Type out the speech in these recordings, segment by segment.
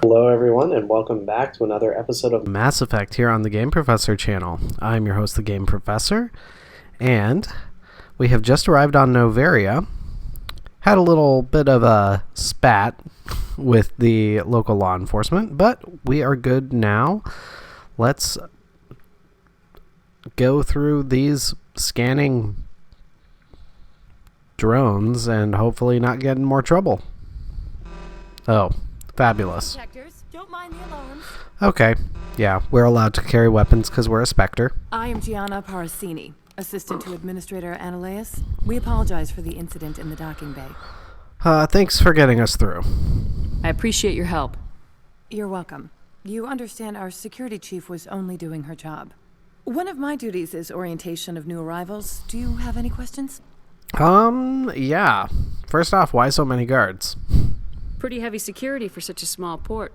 Hello everyone and welcome back to another episode of Mass Effect here on the Game Professor channel. I'm your host, the Game Professor, and we have just arrived on Noveria. Had a little bit of a spat with the local law enforcement, but we are good now. Let's go through these scanning drones and hopefully not get in more trouble. Oh, fabulous. Don't mind the alarms. Okay, yeah, we're allowed to carry weapons because we're a Spectre. I am Gianna Parasini, assistant to Administrator Anoleis. We apologize for the incident in the docking bay. Thanks for getting us through. I appreciate your help. You're welcome. You understand our security chief was only doing her job. One of my duties is orientation of new arrivals. Do you have any questions? Yeah. First off, why so many guards? Pretty heavy security for such a small port.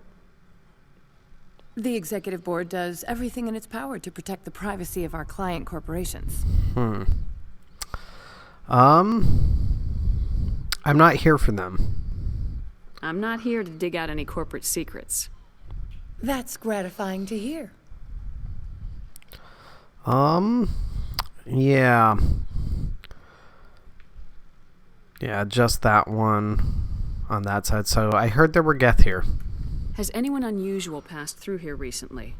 The executive board does everything in its power to protect the privacy of our client corporations. I'm not here for them. I'm not here to dig out any corporate secrets. That's gratifying to hear. Yeah. Yeah, just that one on that side. So I heard there were Geth here. Has anyone unusual passed through here recently?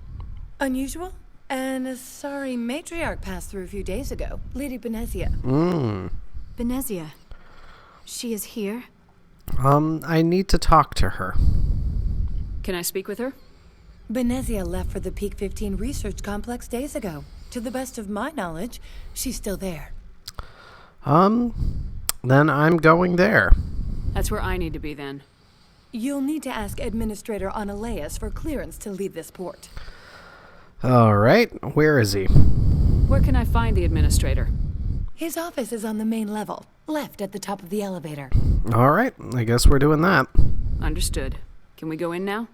Unusual? And a sorry matriarch passed through a few days ago. Lady Benezia. Benezia. She is here? I need to talk to her. Can I speak with her? Benezia left for the Peak 15 research complex days ago. To the best of my knowledge, she's still there. Then I'm going there. That's where I need to be then. You'll need to ask Administrator Anoleis for clearance to leave this port. Alright, where is he? Where can I find the administrator? His office is on the main level, left at the top of the elevator. Alright, I guess we're doing that. Understood. Can we go in now?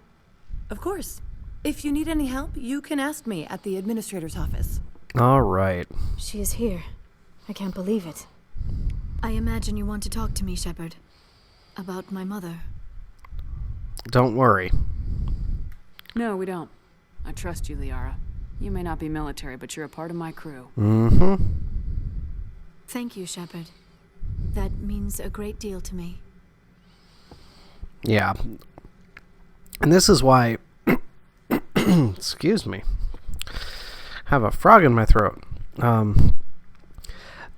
Of course. If you need any help, you can ask me at the Administrator's office. Alright. She is here. I can't believe it. I imagine you want to talk to me, Shepard. About my mother. Don't worry. No, we don't. I trust you, Liara. You may not be military, but you're a part of my crew. Thank you, Shepard. That means a great deal to me. Yeah. And this is why... excuse me. Have a frog in my throat.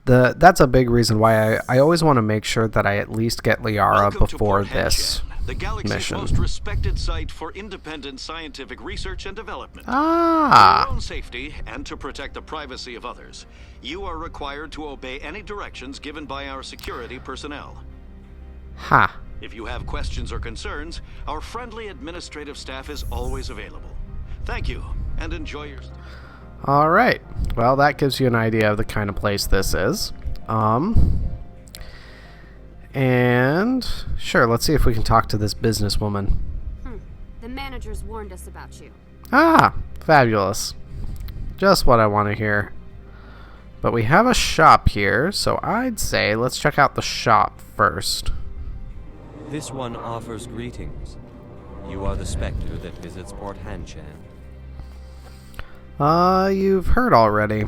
That's a big reason why I always want to make sure that I at least get Liara before this the galaxy's mission. most respected site for independent scientific research and development. For Ah! your own safety and to protect the privacy of others, you are required to obey any directions given by our security personnel. Ha. If you have questions or concerns, our friendly administrative staff is always available. Thank you, and enjoy your stay. Alright. Well, that gives you an idea of the kind of place this is. And sure, let's see if we can talk to this businesswoman. The managers warned us about you. Ah, fabulous. Just what I want to hear. But we have a shop here, so I'd say let's check out the shop first. This one offers greetings. You are the Spectre that visits Port Hanshan. You've heard already.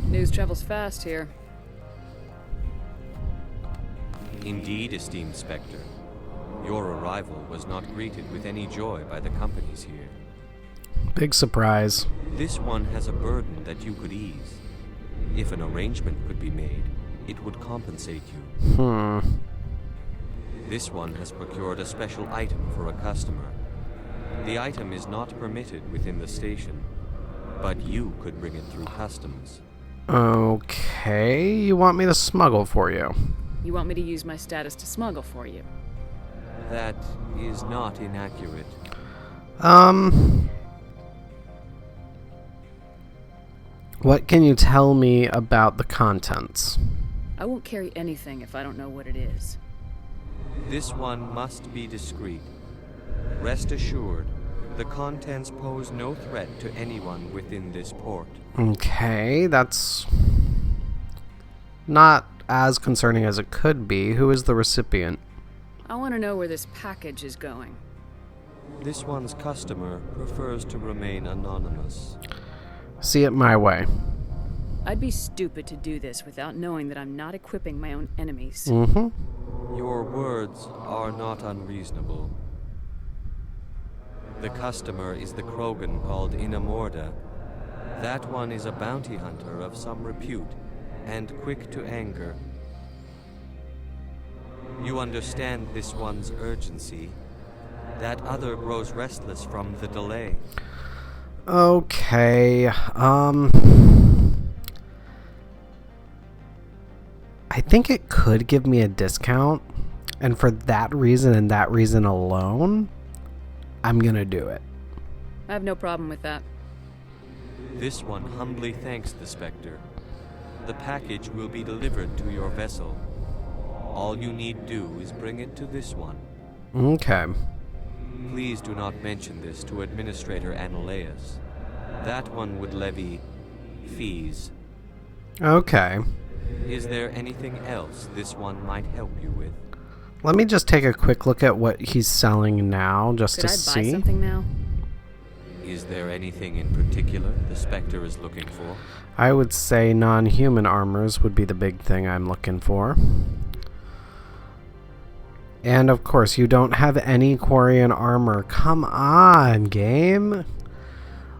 News travels fast here. Indeed, esteemed Spectre. Your arrival was not greeted with any joy by the companies here. Big surprise. This one has a burden that you could ease. If an arrangement could be made, it would compensate you. This one has procured a special item for a customer. The item is not permitted within the station, but you could bring it through customs. Okay, you want me to smuggle for you? You want me to use my status to smuggle for you? That is not inaccurate. What can you tell me about the contents? I won't carry anything if I don't know what it is. This one must be discreet. Rest assured, the contents pose no threat to anyone within this port. Okay, that's not as concerning as it could be. Who is the recipient? I want to know where this package is going. This one's customer prefers to remain anonymous. See it my way. I'd be stupid to do this without knowing that I'm not equipping my own enemies. Mm-hmm. Your words are not unreasonable. The customer is the Krogan called Inamorda. That one is a bounty hunter of some repute, and quick to anger. You understand this one's urgency. That other grows restless from the delay. Okay, I think it could give me a discount, and for that reason and that reason alone, I'm gonna do it. I have no problem with that. This one humbly thanks the Spectre. The package will be delivered to your vessel. All you need do is bring it to this one. Okay. Please do not mention this to Administrator Anoleis. That one would levy fees. Okay. Is there anything else this one might help you with? Let me just take a quick look at what he's selling now, just Could to I see. buy something now? Is there anything in particular the Spectre is looking for? I would say non-human armors would be the big thing I'm looking for. And of course, you don't have any Quarian armor. Come on, game.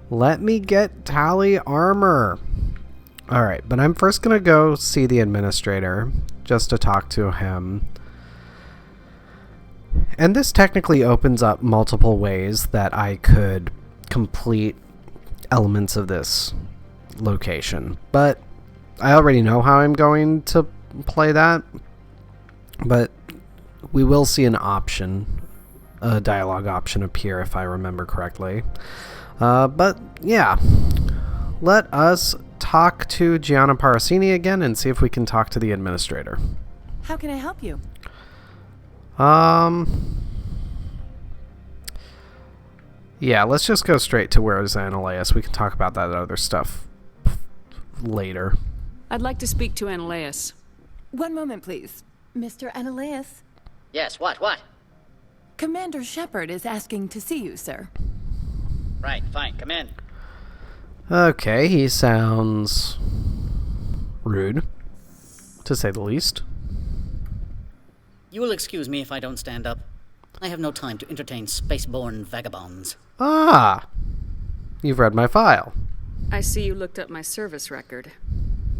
Let me get Tally armor. Alright, but I'm first going to go see the Administrator, just to talk to him. And this technically opens up multiple ways that I could complete elements of this location. But I already know how I'm going to play that. But we will see an option, a dialogue option appear if I remember correctly. But yeah, let us talk to Gianna Parasini again and see if we can talk to the Administrator. How can I help you? Yeah, let's just go straight to where's Anoleis. We can talk about that other stuff later. I'd like to speak to Anoleis. One moment, please. Mr. Anoleis. Yes, what? Commander Shepard is asking to see you, sir. Right, fine, come in. Okay, he sounds rude, to say the least. You will excuse me if I don't stand up. I have no time to entertain spaceborne vagabonds. Ah! You've read my file. I see you looked up my service record.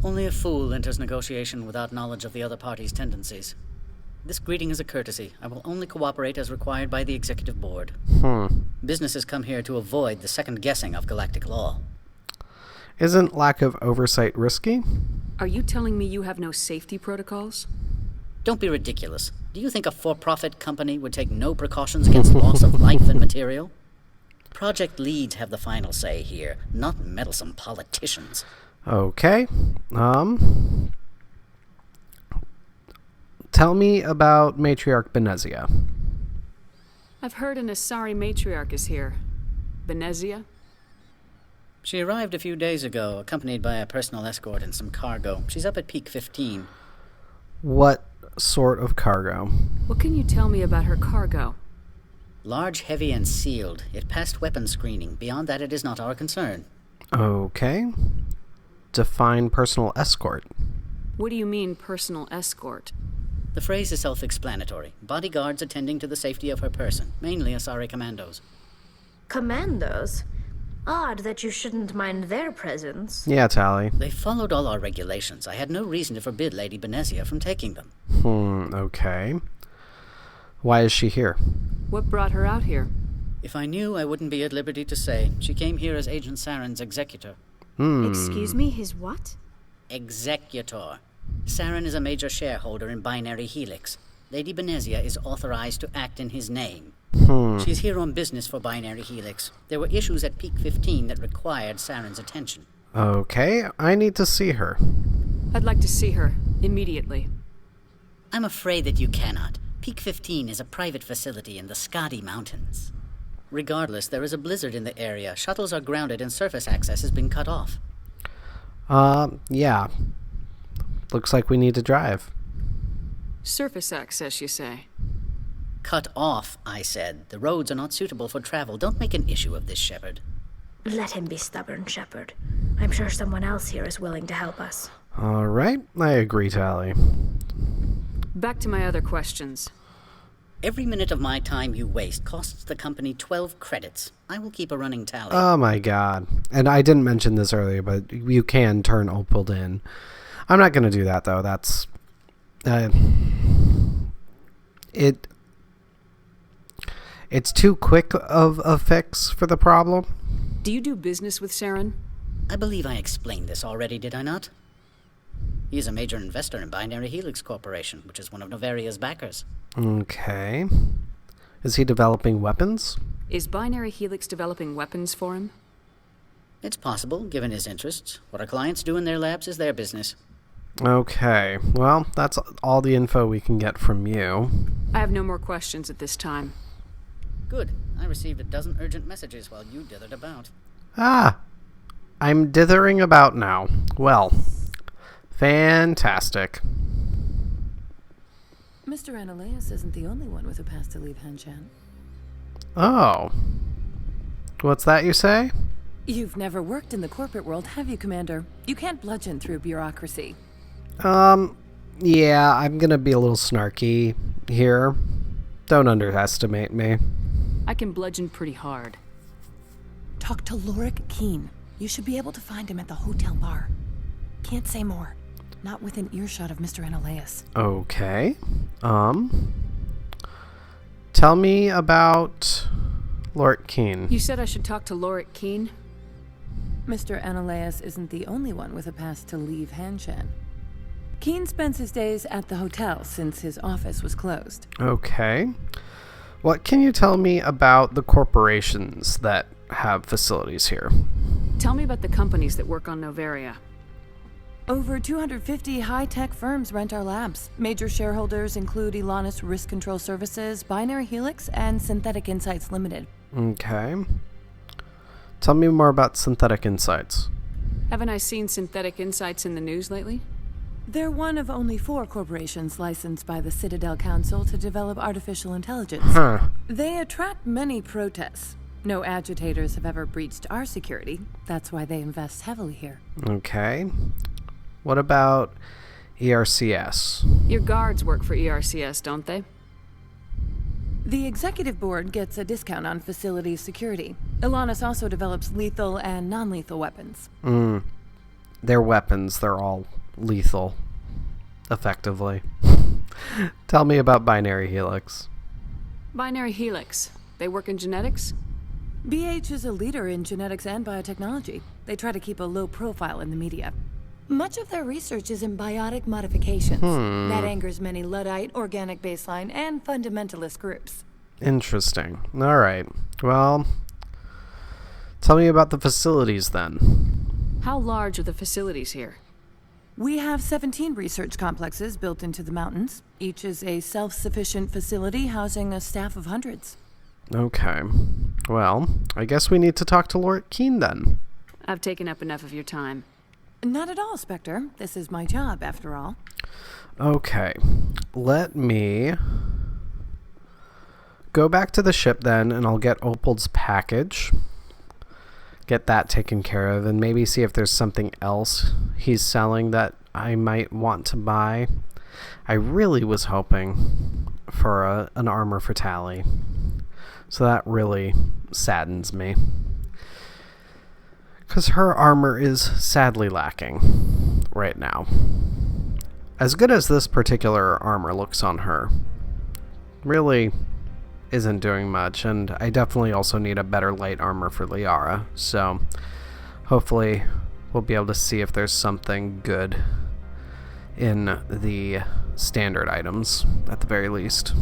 Only a fool enters negotiation without knowledge of the other party's tendencies. This greeting is a courtesy. I will only cooperate as required by the Executive Board. Businesses come here to avoid the second guessing of galactic law. Isn't lack of oversight risky? Are you telling me you have no safety protocols? Don't be ridiculous. Do you think a for-profit company would take no precautions against loss of life and material? Project leads have the final say here, not meddlesome politicians. Okay. Tell me about Matriarch Benezia. I've heard an Asari matriarch is here. Benezia? She arrived a few days ago, accompanied by a personal escort and some cargo. She's up at Peak 15. What sort of cargo? What can you tell me about her cargo? Large, heavy, and sealed. It passed weapons screening. Beyond that, it is not our concern. Okay. Define personal escort. What do you mean, personal escort? The phrase is self-explanatory. Bodyguards attending to the safety of her person, mainly Asari commandos. Commandos? Odd that you shouldn't mind their presence. Yeah, Tally. They followed all our regulations. I had no reason to forbid Lady Benezia from taking them. Okay. Why is she here? What brought her out here? If I knew, I wouldn't be at liberty to say. She came here as Agent Saren's executor. Excuse me, his what? Executor. Saren is a major shareholder in Binary Helix. Lady Benezia is authorized to act in his name. She's here on business for Binary Helix. There were issues at Peak 15 that required Saren's attention. Okay, I need to see her. I'd like to see her, immediately. I'm afraid that you cannot. Peak 15 is a private facility in the Skadi Mountains. Regardless, there is a blizzard in the area. Shuttles are grounded and surface access has been cut off. Yeah. Looks like we need to drive. Surface access, you say? Cut off, I said. The roads are not suitable for travel. Don't make an issue of this, Shepard. Let him be stubborn, Shepard. I'm sure someone else here is willing to help us. All right, I agree, Tally. Back to my other questions. Every minute of my time you waste costs the company 12 credits. I will keep a running tally. Oh my god. And I didn't mention this earlier, but you can turn Opal in. I'm not going to do that, though. That's... It's too quick of a fix for the problem. Do you do business with Saren? I believe I explained this already, did I not? He is a major investor in Binary Helix Corporation, which is one of Noveria's backers. Okay. Is he developing weapons? Is Binary Helix developing weapons for him? It's possible, given his interests. What our clients do in their labs is their business. Okay. Well, that's all the info we can get from you. I have no more questions at this time. Good. I received a dozen urgent messages while you dithered about. Ah! I'm dithering about now. Well, fantastic. Mr. Anoleis isn't the only one with a pass to leave Hanshan. Oh. What's that you say? You've never worked in the corporate world, have you, Commander? You can't bludgeon through bureaucracy. Yeah, I'm gonna be a little snarky here. Don't underestimate me. I can bludgeon pretty hard. Talk to Lauric Keane. You should be able to find him at the hotel bar. Can't say more. Not within earshot of Mr. Anoleis. Okay. Tell me about Lauric Keane. You said I should talk to Lauric Keane? Mr. Anoleis isn't the only one with a pass to leave Hanshan. Keane spends his days at the hotel since his office was closed. Okay. What can you tell me about the corporations that have facilities here? Tell me about the companies that work on Noveria. Over 250 high-tech firms rent our labs. Major shareholders include Elanus Risk Control Services, Binary Helix, and Synthetic Insights Limited. Okay. Tell me more about Synthetic Insights. Haven't I seen Synthetic Insights in the news lately? They're one of only 4 corporations licensed by the Citadel Council to develop artificial intelligence. Huh. They attract many protests. No agitators have ever breached our security. That's why they invest heavily here. Okay. What about ERCS? Your guards work for ERCS, don't they? The executive board gets a discount on facility security. Elanus also develops lethal and non-lethal weapons. Their weapons, they're all lethal, effectively. Tell me about Binary Helix. Binary Helix. They work in genetics? BH is a leader in genetics and biotechnology. They try to keep a low profile in the media. Much of their research is in biotic modifications. That angers many Luddite, organic baseline, and fundamentalist groups. Interesting. All right. Well, tell me about the facilities then. How large are the facilities here? We have 17 research complexes built into the mountains. Each is a self-sufficient facility housing a staff of hundreds. Okay. Well, I guess we need to talk to Lauric Keane then. I've taken up enough of your time. Not at all, Spectre. This is my job, after all. Okay. Let me go back to the ship then, and I'll get Opal's package. Get that taken care of, and maybe see if there's something else he's selling that I might want to buy. I really was hoping for an armor for Tally. So that really saddens me. Because her armor is sadly lacking right now. As good as this particular armor looks on her, really isn't doing much, and I definitely also need a better light armor for Liara, so hopefully we'll be able to see if there's something good in the standard items, at the very least.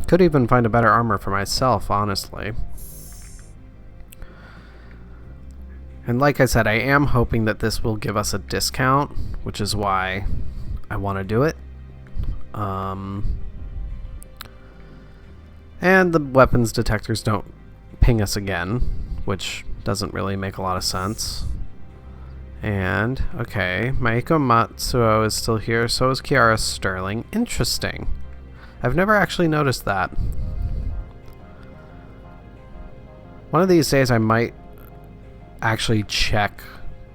Could even find a better armor for myself, honestly. And like I said, I am hoping that this will give us a discount, which is why I want to do it. And the weapons detectors don't ping us again, which doesn't really make a lot of sense. And, okay, Maiko Matsuo is still here, so is Kiara Sterling. Interesting. I've never actually noticed that. One of these days I might actually check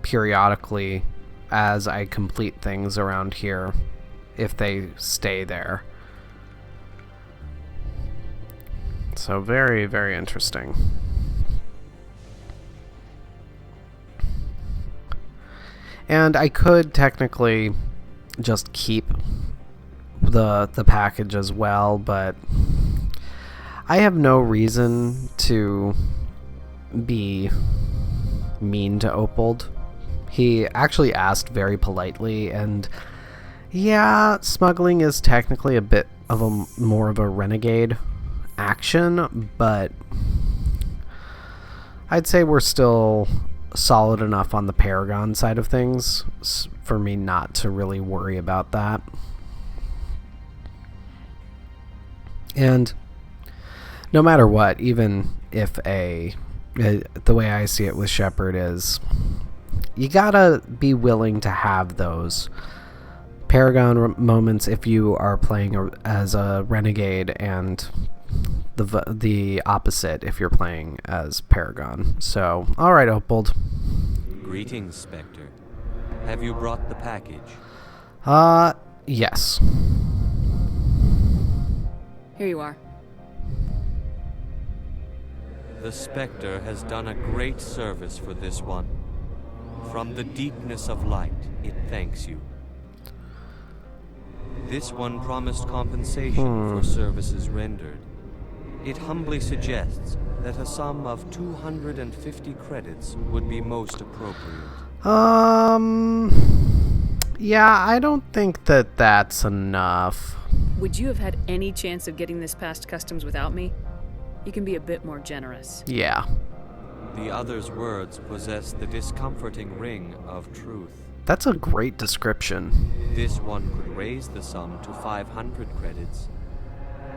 periodically as I complete things around here if they stay there. So very, very interesting. And I could technically just keep the package as well, but I have no reason to be mean to Opold. He actually asked very politely, and yeah, smuggling is technically a bit of a more of a renegade action, but I'd say we're still solid enough on the Paragon side of things for me not to really worry about that. And no matter what, even if the way I see it with Shepard is you gotta be willing to have those Paragon moments if you are playing as a renegade, and the opposite if you're playing as Paragon. So, alright, Opold. Greetings, Spectre. Have you brought the package? Yes. Here you are. The Spectre has done a great service for this one. From the deepness of light, it thanks you. This one promised compensation for services rendered. It humbly suggests that a sum of 250 credits would be most appropriate. Yeah, I don't think that that's enough. Would you have had any chance of getting this past customs without me? You can be a bit more generous. Yeah. The other's words possess the discomforting ring of truth. That's a great description. This one could raise the sum to 500 credits.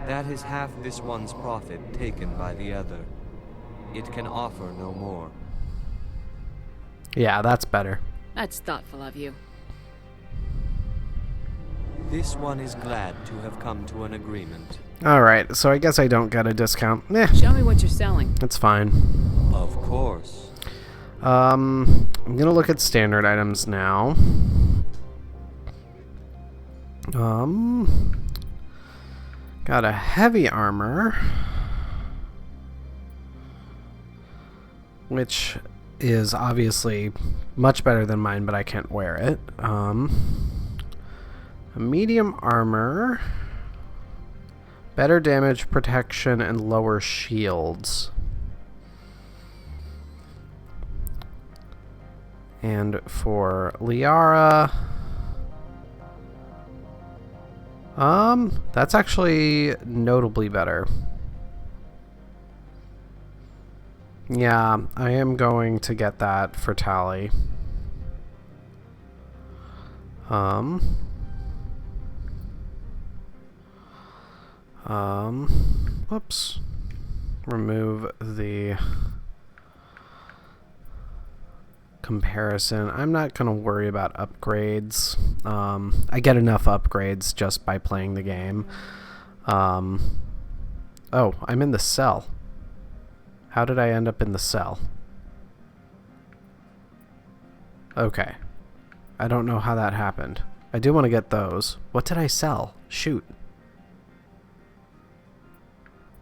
That is half this one's profit taken by the other. It can offer no more. Yeah, that's better. That's thoughtful of you. This one is glad to have come to an agreement. Alright, so I guess I don't get a discount. Show me what you're selling. It's fine. Of course. I'm gonna look at standard items now. Got a heavy armor, which is obviously much better than mine, but I can't wear it. A medium armor, better damage protection, and lower shields. And for Liara, that's actually notably better. Yeah, I am going to get that for Tally. Whoops. Remove the comparison. I'm not going to worry about upgrades. I get enough upgrades just by playing the game. Oh, I'm in the cell. How did I end up in the cell? Okay. I don't know how that happened. I do want to get those. What did I sell? Shoot.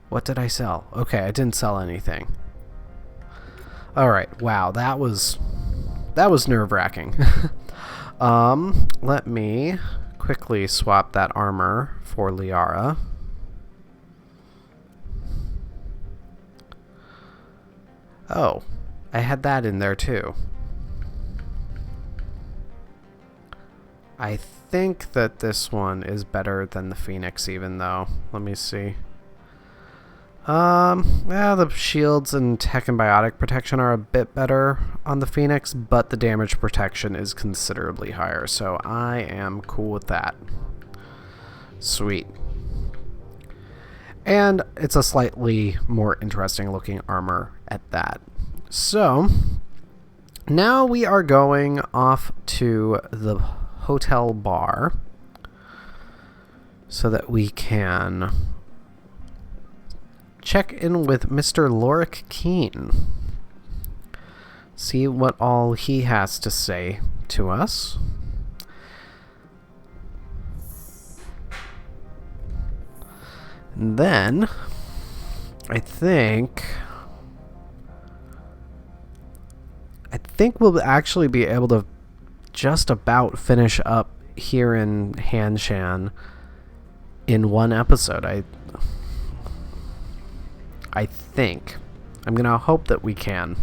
What did I sell? Okay, I didn't sell anything. Alright, wow, that was nerve-wracking. Let me quickly swap that armor for Liara. Oh, I had that in there too. I think that this one is better than the Phoenix even though. Let me see. Yeah, the shields and tech and biotic protection are a bit better on the Phoenix, but the damage protection is considerably higher, so I am cool with that. Sweet. And it's a slightly more interesting looking armor at that. So, now we are going off to the hotel bar so that we can check in with Mr. Lauric Keane. See what all he has to say to us. And then, I think we'll actually be able to just about finish up here in Hanshan in one episode. I think. I'm going to hope that we can.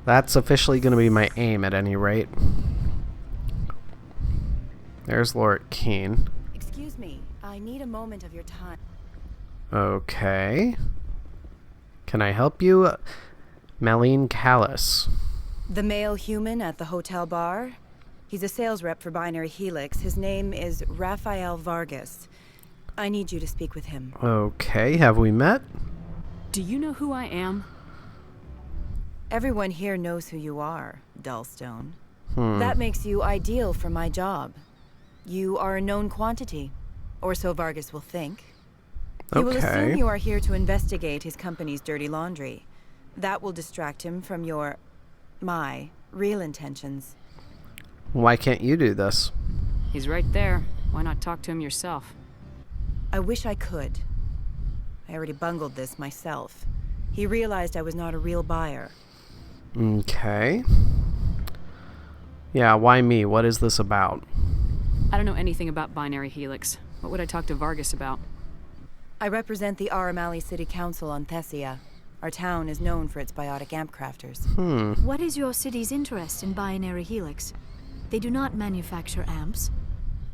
That's officially going to be my aim at any rate. There's Lauric Keane. Excuse me, I need a moment of your time. Okay. Can I help you? Maleen Callis. The male human at the hotel bar? He's a sales rep for Binary Helix. His name is Raphael Vargas. I need you to speak with him. Okay, have we met? Do you know who I am? Everyone here knows who you are, Dullstone. That makes you ideal for my job. You are a known quantity, or so Vargas will think. He will assume you are here to investigate his company's dirty laundry. That will distract him from my real intentions. Why can't you do this? He's right there. Why not talk to him yourself? I wish I could. I already bungled this myself. He realized I was not a real buyer. Okay. Yeah, why me? What is this about? I don't know anything about Binary Helix. What would I talk to Vargas about? I represent the Aramali City Council on Thessia. Our town is known for its biotic amp crafters. What is your city's interest in Binary Helix? They do not manufacture amps.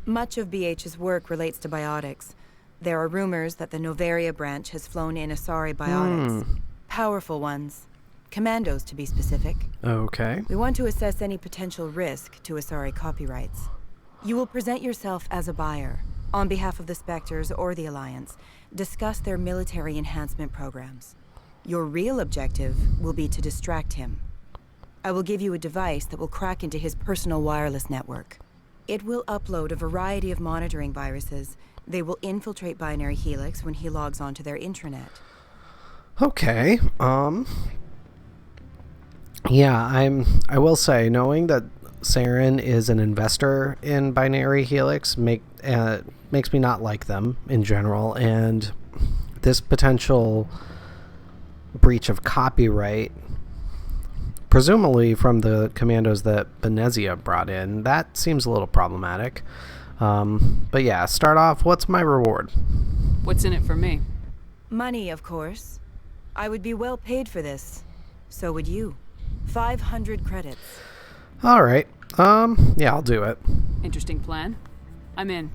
Much of BH's work relates to biotics. There are rumors that the Noveria branch has flown in Asari biotics. Powerful ones. Commandos, to be specific. Okay. We want to assess any potential risk to Asari copyrights. You will present yourself as a buyer, on behalf of the Spectres or the Alliance. Discuss their military enhancement programs. Your real objective will be to distract him. I will give you a device that will crack into his personal wireless network. It will upload a variety of monitoring viruses. They will infiltrate Binary Helix when he logs onto their intranet. Okay. Yeah, I will say, knowing that Saren is an investor in Binary Helix makes me not like them in general, and this potential breach of copyright, presumably from the commandos that Benezia brought in, that seems a little problematic. But yeah, start off, what's my reward? What's in it for me? Money, of course. I would be well paid for this. So would you. 500 credits. Alright. Yeah, I'll do it. Interesting plan. I'm in.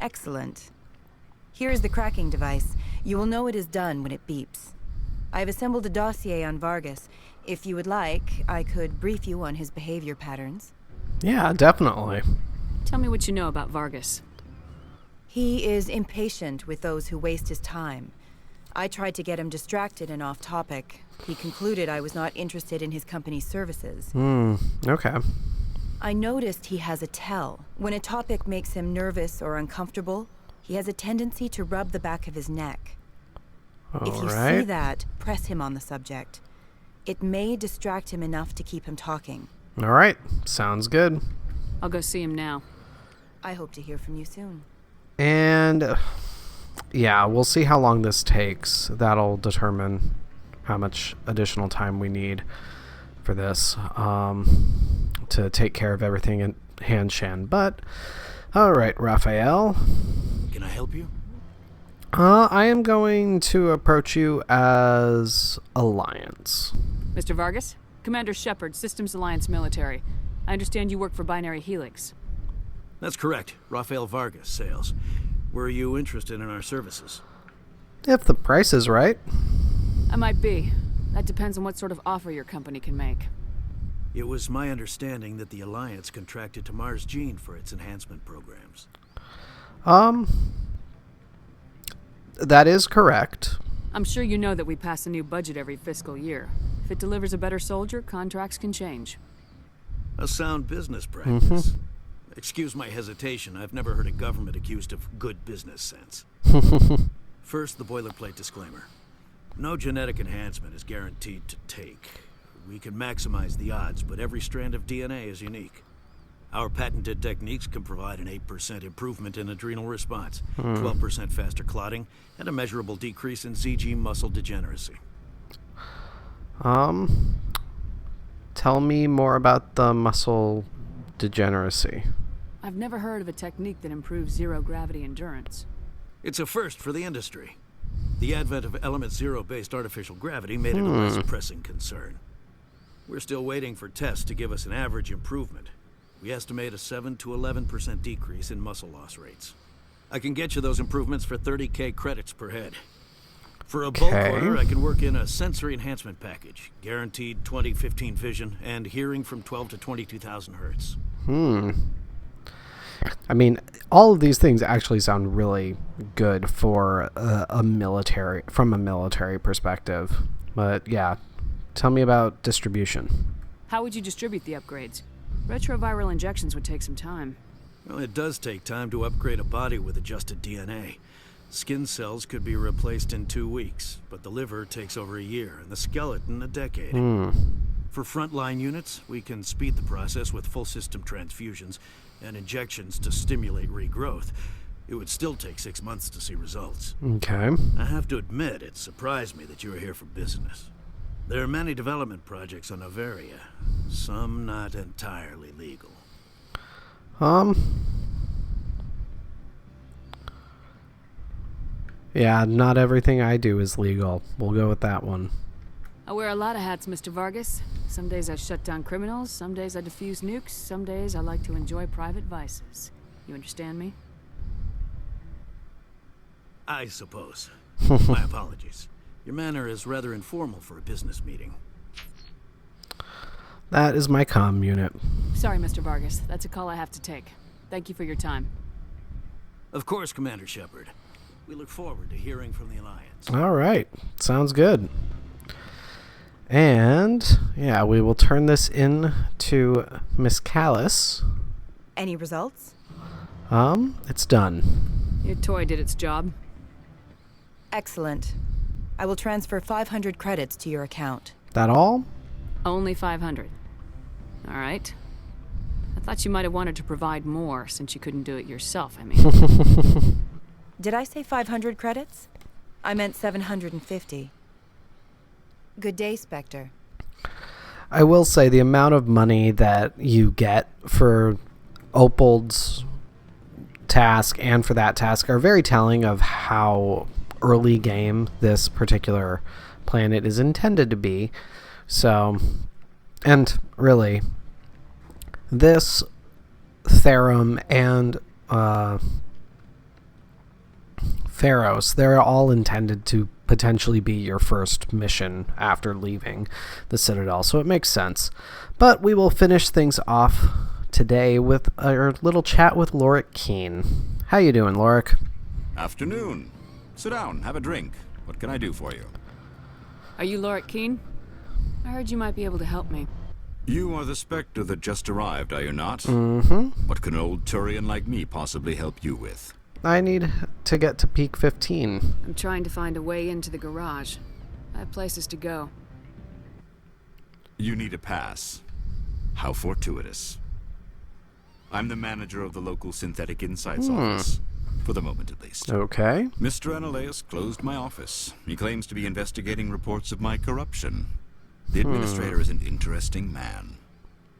Excellent. Here is the cracking device. You will know it is done when it beeps. I have assembled a dossier on Vargas. If you would like, I could brief you on his behavior patterns. Yeah, definitely. Tell me what you know about Vargas. He is impatient with those who waste his time. I tried to get him distracted and off topic. He concluded I was not interested in his company's services. Okay. I noticed he has a tell. When a topic makes him nervous or uncomfortable, he has a tendency to rub the back of his neck. If you see that, press him on the subject. It may distract him enough to keep him talking. Alright, sounds good. I'll go see him now. I hope to hear from you soon. And yeah, we'll see how long this takes. That'll determine how much additional time we need for this to take care of everything in Hanshan. But alright, Raphael. Can I help you? I am going to approach you as Alliance. Mr. Vargas? Commander Shepard, Systems Alliance Military. I understand you work for Binary Helix. That's correct. Raphael Vargas, sales. Were you interested in our services? If the price is right. I might be. That depends on what sort of offer your company can make. It was my understanding that the Alliance contracted to Mars Gene for its enhancement programs. That is correct. I'm sure you know that we pass a new budget every fiscal year. If it delivers a better soldier, contracts can change. A sound business practice. Excuse my hesitation. I've never heard a government accused of good business sense. First, the boilerplate disclaimer. No genetic enhancement is guaranteed to take. We can maximize the odds, but every strand of DNA is unique. Our patented techniques can provide an 8% improvement in adrenal response, 12% faster clotting, and a measurable decrease in ZG muscle degeneracy. Tell me more about the muscle degeneracy. I've never heard of a technique that improves zero-gravity endurance. It's a first for the industry. The advent of element zero-based artificial gravity made it a less pressing concern. We're still waiting for tests to give us an average improvement. We estimate a 7 to 11% decrease in muscle loss rates. I can get you those improvements for 30K credits per head. For a bulk order, I can work in a sensory enhancement package, guaranteed 20/15 vision, and hearing from 12 to 22,000 hertz. I mean, all of these things actually sound really good for from a military perspective. But yeah, tell me about distribution. How would you distribute the upgrades? Retroviral injections would take some time. Well, it does take time to upgrade a body with adjusted DNA. Skin cells could be replaced in 2 weeks, but the liver takes over a year, and the skeleton a decade. For frontline units, we can speed the process with full system transfusions and injections to stimulate regrowth. It would still take 6 months to see results. Okay. I have to admit, it surprised me that you are here for business. There are many development projects on Noveria, some not entirely legal. Yeah, not everything I do is legal. We'll go with that one. I wear a lot of hats, Mr. Vargas. Some days I shut down criminals, some days I defuse nukes, some days I like to enjoy private vices. You understand me? I suppose. My apologies. Your manner is rather informal for a business meeting. That is my comm unit. Sorry, Mr. Vargas. That's a call I have to take. Thank you for your time. Of course, Commander Shepard. We look forward to hearing from the Alliance. All right. Sounds good. And, yeah, we will turn this in to Miss Callis. Any results? It's done. Your toy did its job. Excellent. I will transfer 500 credits to your account. That all? Only 500. All right. I thought you might have wanted to provide more since you couldn't do it yourself, I mean. Did I say 500 credits? I meant 750. Good day, Spectre. I will say the amount of money that you get for Opold's task and for that task are very telling of how early game this particular planet is intended to be. So, and really, this Therum and Pharos, they're all intended to potentially be your first mission after leaving the Citadel, so it makes sense. But we will finish things off today with our little chat with Lauric Keane. How you doing, Lauric? Afternoon. Sit down, have a drink. What can I do for you? Are you Lauric Keane? I heard you might be able to help me. You are the Spectre that just arrived, are you not? Mm-hmm. What can an old Turian like me possibly help you with? I need to get to Peak 15. I'm trying to find a way into the garage. I have places to go. You need a pass. How fortuitous. I'm the manager of the local Synthetic Insights office. For the moment, at least. Okay. Mr. Anoleis closed my office. He claims to be investigating reports of my corruption. The Administrator is an interesting man.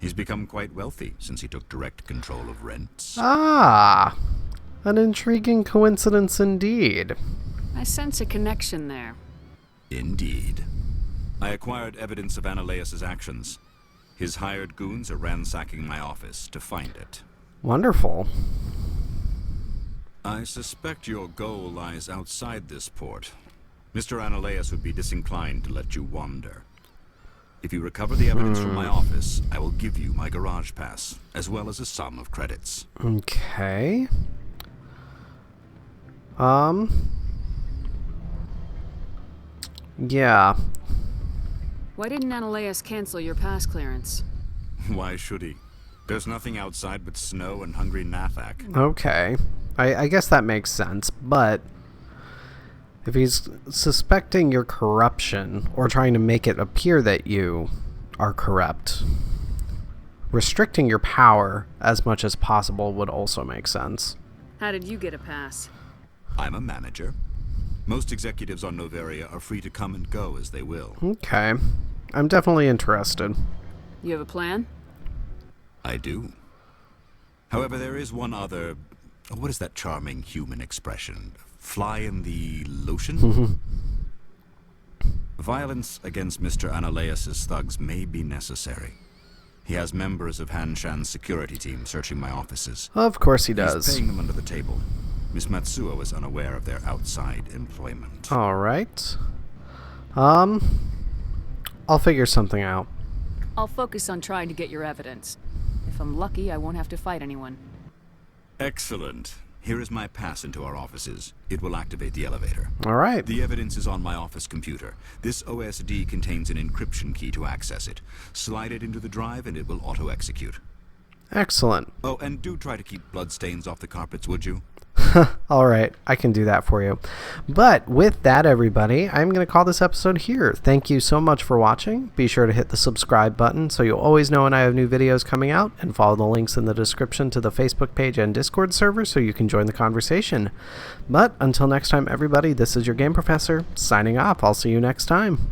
He's become quite wealthy since he took direct control of rents. Ah! An intriguing coincidence indeed. I sense a connection there. Indeed. I acquired evidence of Anoleis' actions. His hired goons are ransacking my office to find it. Wonderful. I suspect your goal lies outside this port. Mr. Anoleis would be disinclined to let you wander. If you recover the evidence from my office, I will give you my garage pass, as well as a sum of credits. Okay. Yeah. Why didn't Anoleis cancel your pass clearance? Why should he? There's nothing outside but snow and hungry Nathak. Okay. I guess that makes sense, but If he's suspecting your corruption or trying to make it appear that you are corrupt, restricting your power as much as possible would also make sense. How did you get a pass? I'm a manager. Most executives on Noveria are free to come and go as they will. Okay. I'm definitely interested. You have a plan? I do. However, there is one other... What is that charming human expression? Fly in the lotion? Violence against Mr. Anoleis' thugs may be necessary. He has members of Hanshan's security team searching my offices. Of course he does. He's paying them under the table. Miss Matsuo is unaware of their outside employment. All right. I'll figure something out. I'll focus on trying to get your evidence. If I'm lucky, I won't have to fight anyone. Excellent. Here is my pass into our offices. It will activate the elevator. All right. The evidence is on my office computer. This OSD contains an encryption key to access it. Slide it into the drive and it will auto-execute. Excellent. Oh, and do try to keep bloodstains off the carpets, would you? All right, I can do that for you. But with that, everybody, I'm going to call this episode here. Thank you so much for watching. Be sure to hit the subscribe button so you'll always know when I have new videos coming out, and follow the links in the description to the Facebook page and Discord server so you can join the conversation. But until next time, everybody, this is your Game Professor signing off. I'll see you next time.